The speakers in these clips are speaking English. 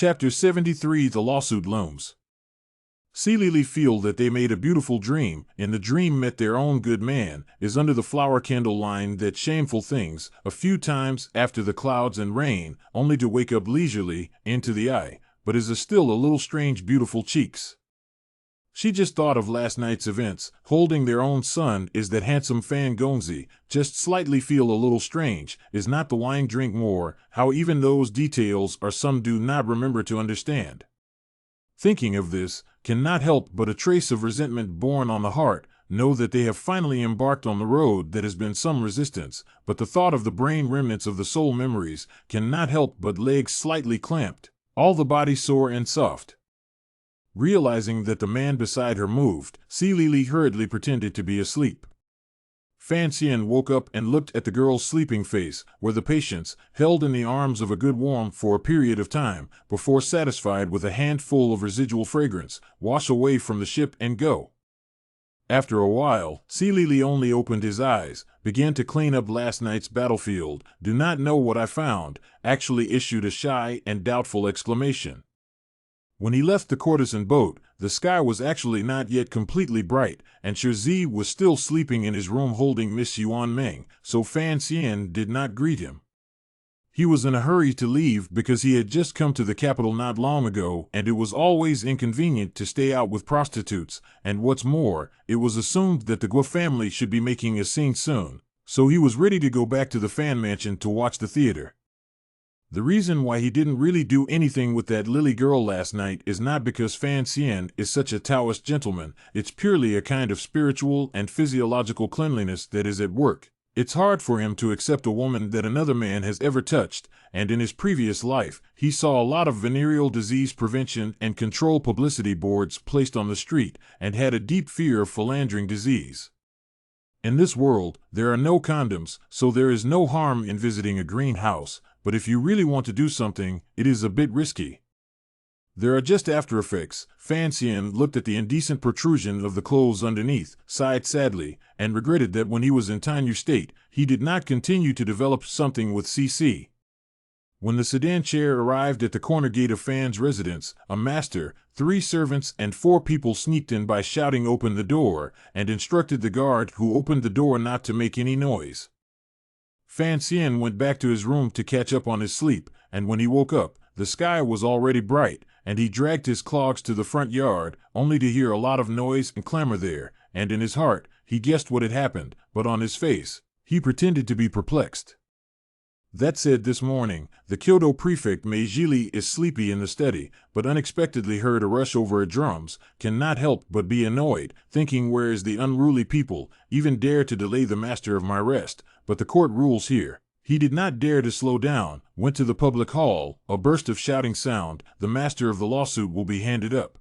Chapter 73 The Lawsuit Looms. Lily feel that they made a beautiful dream, and the dream met their own good man, is under the flower candle line that shameful things, a few times after the clouds and rain, only to wake up leisurely, into the eye, but is still a little strange beautiful cheeks. She just thought of last night's events, holding their own son is that handsome Fan Gonzi, just slightly feel a little strange, is not the wine drink more, how even those details are some do not remember to understand. Thinking of this, cannot help but a trace of resentment born on the heart, know that they have finally embarked on the road that has been some resistance, but the thought of the brain remnants of the soul memories, cannot help but legs slightly clamped, all the body sore and soft. Realizing that the man beside her moved, Lily hurriedly pretended to be asleep. Fan Xian woke up and looked at the girl's sleeping face, where the patients, held in the arms of a good warmth for a period of time, before satisfied with a handful of residual fragrance, wash away from the ship and go. After a while, Lily only opened his eyes, began to clean up last night's battlefield, do not know what I found, actually issued a shy and doubtful exclamation. When he left the courtesan boat, the sky was actually not yet completely bright, and Shizi was still sleeping in his room holding Miss Yuan Meng, so Fan Xian did not greet him. He was in a hurry to leave because he had just come to the capital not long ago, and it was always inconvenient to stay out with prostitutes, and what's more, it was assumed that the Guo family should be making a scene soon, so he was ready to go back to the Fan Mansion to watch the theater. The reason why he didn't really do anything with that Lily girl last night is not because Fan Xian is such a Taoist gentleman, it's purely a kind of spiritual and physiological cleanliness that is at work. It's hard for him to accept a woman that another man has ever touched, and in his previous life, he saw a lot of venereal disease prevention and control publicity boards placed on the street, and had a deep fear of philandering disease. In this world, there are no condoms, so there is no harm in visiting a greenhouse, but if you really want to do something, it is a bit risky. There are just after effects. Fan Xian looked at the indecent protrusion of the clothes underneath, sighed sadly, and regretted that when he was in Tanya State, he did not continue to develop something with CC. When the sedan chair arrived at the corner gate of Fan's residence, a master, 3 servants and 4 people sneaked in by shouting "Open the door," and instructed the guard who opened the door not to make any noise. Fan Xian went back to his room to catch up on his sleep, and when he woke up, the sky was already bright, and he dragged his clogs to the front yard, only to hear a lot of noise and clamor there, and in his heart, he guessed what had happened, but on his face, he pretended to be perplexed. That said, this morning, the Kyoto prefect Mei Jili is sleepy in the study, but unexpectedly heard a rush over at drums, cannot help but be annoyed, thinking where is the unruly people, even dare to delay the master of my rest, but the court rules here. He did not dare to slow down, went to the public hall, a burst of shouting sound, the master of the lawsuit will be handed up.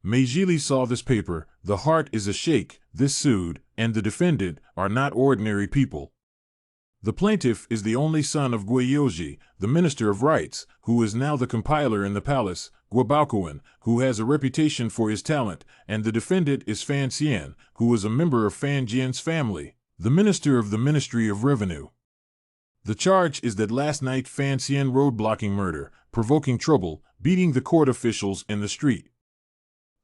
Mei Jili saw this paper, the heart is a shake, this sued, and the defendant, are not ordinary people. The plaintiff is the only son of Guiyoji, the minister of rights, who is now the compiler in the palace, Guobaokuan, who has a reputation for his talent, and the defendant is Fan Xian, who is a member of Fan Jian's family, the minister of the Ministry of Revenue. The charge is that last night Fan Xian roadblocking murder, provoking trouble, beating the court officials in the street.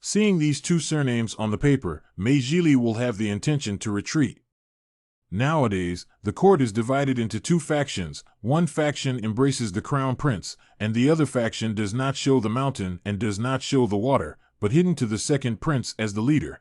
Seeing these 2 surnames on the paper, Mei Jili will have the intention to retreat. Nowadays, the court is divided into 2 factions. One faction embraces the crown prince, and the other faction does not show the mountain and does not show the water, but hidden to the second prince as the leader.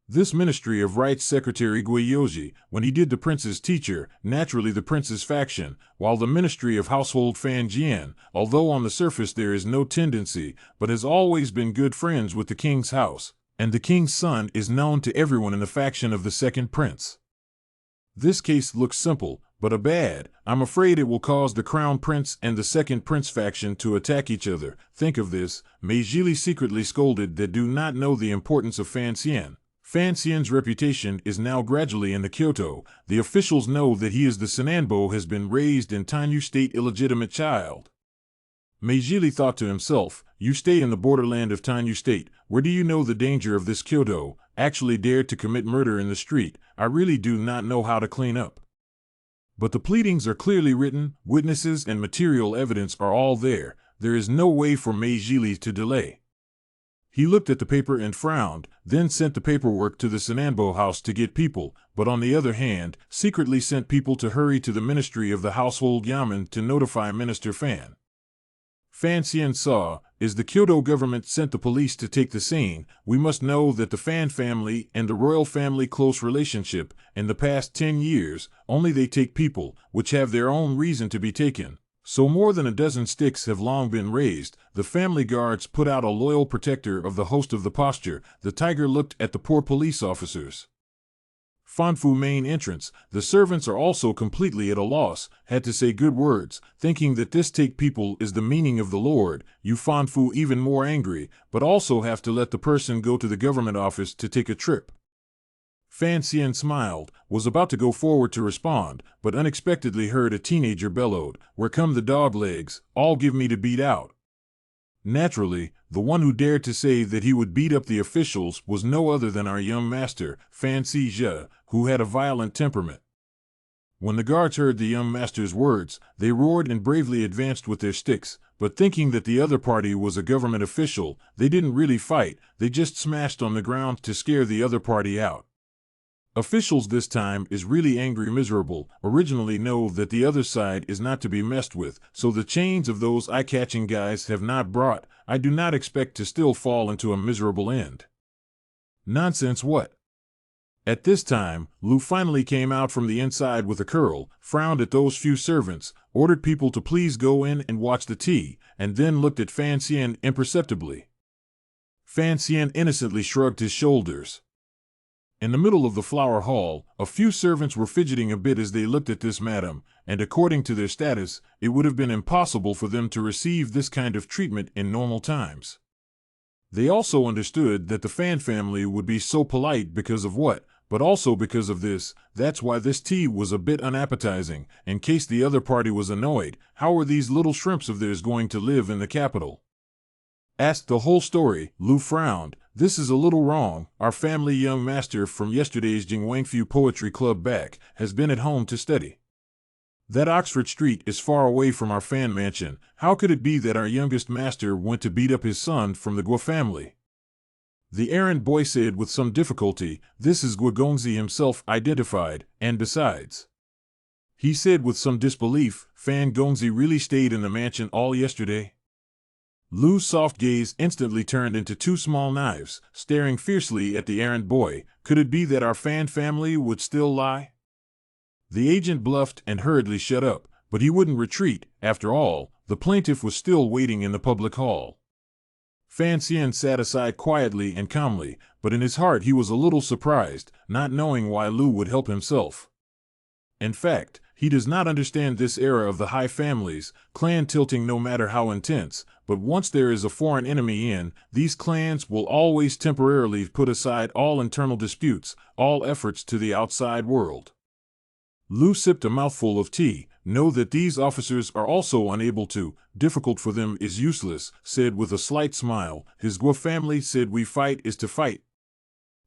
This Ministry of Rights Secretary Guiyoji, when he did the prince's teacher, naturally the prince's faction, while the Ministry of Household Fan Jian, although on the surface there is no tendency, but has always been good friends with the king's house, and the king's son is known to everyone in the faction of the second prince. This case looks simple, but a bad. I'm afraid it will cause the crown prince and the second prince faction to attack each other. Think of this, Mei Jili secretly scolded that do not know the importance of Fan Xian. Fan Xian's reputation is now gradually in the Kyoto. The officials know that he is the Sananbo has been raised in Tanya State illegitimate child. Mei Jili thought to himself, you stay in the borderland of Tanya State, where do you know the danger of this Kyoto, actually dared to commit murder in the street, I really do not know how to clean up. But the pleadings are clearly written, witnesses and material evidence are all there, there is no way for Mei Jili to delay. He looked at the paper and frowned, then sent the paperwork to the Sananbo house to get people, but on the other hand, secretly sent people to hurry to the Ministry of the Household Yamen to notify Minister Fan. Fan Xian saw, is the Kyoto government sent the police to take the scene. We must know that the Fan family and the royal family close relationship, in the past 10 years, only they take people, which have their own reason to be taken. So more than a dozen sticks have long been raised. The family guards put out a loyal protector of the host of the posture. The tiger looked at the poor police officers. Fanfu main entrance, the servants are also completely at a loss, had to say good words, thinking that this take people is the meaning of the Lord. You Fanfu even more angry, but also have to let the person go to the government office to take a trip. Fan Xian smiled, was about to go forward to respond, but unexpectedly heard a teenager bellowed, "Where come the dog legs? All give me to beat out." Naturally, the one who dared to say that he would beat up the officials was no other than our young master, Fan Xizhe, who had a violent temperament. When the guards heard the young master's words, they roared and bravely advanced with their sticks, but thinking that the other party was a government official, they didn't really fight, they just smashed on the ground to scare the other party out. Officials this time is really angry miserable, originally know that the other side is not to be messed with, so the chains of those eye-catching guys have not brought, I do not expect to still fall into a miserable end. Nonsense what? At this time, Lu finally came out from the inside with a curl, frowned at those few servants, ordered people to please go in and watch the tea, and then looked at Fan Xian imperceptibly. Fan Xian innocently shrugged his shoulders. In the middle of the flower hall, a few servants were fidgeting a bit as they looked at this madam, and according to their status, it would have been impossible for them to receive this kind of treatment in normal times. They also understood that the Fan family would be so polite because of what, but also because of this. That's why this tea was a bit unappetizing. In case the other party was annoyed, how were these little shrimps of theirs going to live in the capital? Asked the whole story, Lu frowned. This is a little wrong. Our family young master from yesterday's Jingwangfu Poetry Club back has been at home to study. That Oxford Street is far away from our fan mansion. How could it be that our youngest master went to beat up his son from the Guo family? The errand boy said with some difficulty, this is Guo Gongzi himself identified, and besides. He said with some disbelief, Fan Gongzi really stayed in the mansion all yesterday? Lu's soft gaze instantly turned into two small knives, staring fiercely at the errand boy. Could it be that our Fan family would still lie? The agent bluffed and hurriedly shut up, but he wouldn't retreat. After all, the plaintiff was still waiting in the public hall. Fan Xian sat aside quietly and calmly, but in his heart he was a little surprised, not knowing why Lu would help himself. In fact, he does not understand this era of the high families, clan tilting no matter how intense, but once there is a foreign enemy in, these clans will always temporarily put aside all internal disputes, all efforts to the outside world. Lu sipped a mouthful of tea. Know that these officers are also unable to, difficult for them is useless, said with a slight smile. His Guo family said we fight is to fight.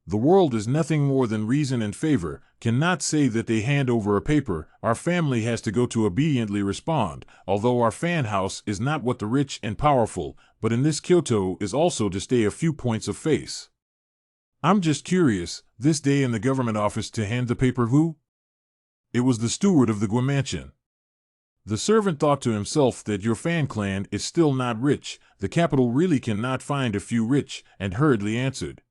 The world is nothing more than reason and favor, cannot say that they hand over a paper, our family has to go to obediently respond, although our fan house is not what the rich and powerful, but in this Kyoto is also to stay a few points of face. I'm just curious, this day in the government office to hand the paper who? It was the steward of the Guo mansion. The servant thought to himself that your Fan clan is still not rich, the capital really cannot find a few rich, and hurriedly answered.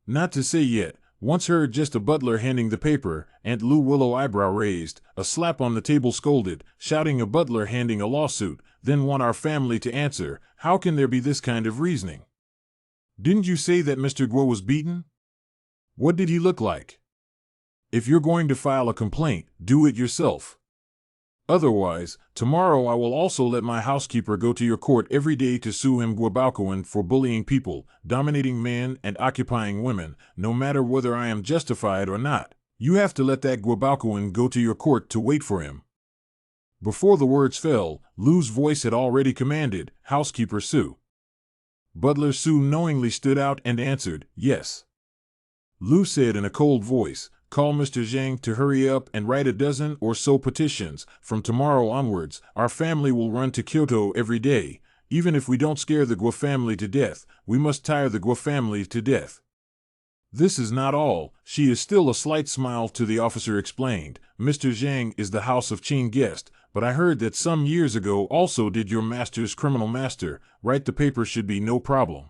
Not to say yet, once heard just a butler handing the paper, Aunt Lu Willow eyebrow raised, a slap on the table scolded, shouting a butler handing a lawsuit, then want our family to answer, how can there be this kind of reasoning? Didn't you say that Mr. Guo was beaten? What did he look like? If you're going to file a complaint, do it yourself. Otherwise, tomorrow I will also let my housekeeper go to your court every day to sue him Guobaokuan for bullying people, dominating men and occupying women, no matter whether I am justified or not. You have to let that Guobaokuan go to your court to wait for him. Before the words fell, Lu's voice had already commanded, Housekeeper Sue. Butler Sue knowingly stood out and answered, yes. Lu said in a cold voice, call Mr. Zhang to hurry up and write a dozen or so petitions. From tomorrow onwards, our family will run to Kyoto every day, even if we don't scare the Guo family to death, we must tire the Guo family to death. This is not all. She is still a slight smile to the officer explained. Mr. Zhang is the House of Qing guest, but I heard that some years ago also did your master's criminal master. Write the paper should be no problem.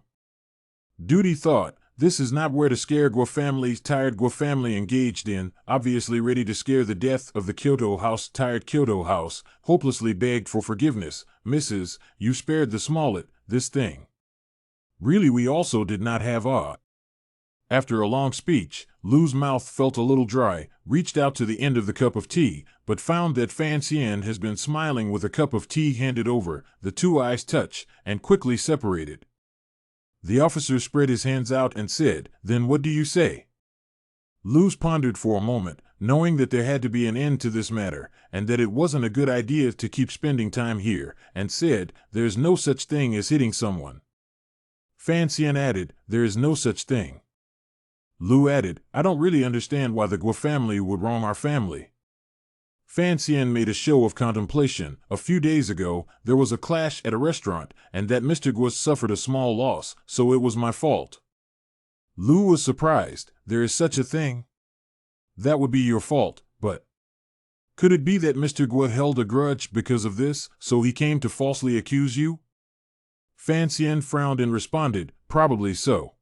Duty thought, this is not where to scare Guo family's tired Guo family engaged in, obviously ready to scare the death of the Kyoto house. Tired Kyoto house, hopelessly begged for forgiveness. Mrs., you spared the Smollett, this thing. Really we also did not have a... After a long speech, Lu's mouth felt a little dry, reached out to the end of the cup of tea, but found that Fan Xian has been smiling with a cup of tea handed over. The two eyes touch, and quickly separated. The officer spread his hands out and said, then what do you say? Lu pondered for a moment, knowing that there had to be an end to this matter, and that it wasn't a good idea to keep spending time here, and said, there's no such thing as hitting someone. Fan Xian added, there is no such thing. Lu added, I don't really understand why the Guo family would wrong our family. Fan Xian made a show of contemplation. A few days ago, there was a clash at a restaurant, and that Mr. Guo suffered a small loss, so it was my fault. Lu was surprised. There is such a thing? That would be your fault, but... Could it be that Mr. Guo held a grudge because of this, so he came to falsely accuse you? Fan Xian frowned and responded, probably so.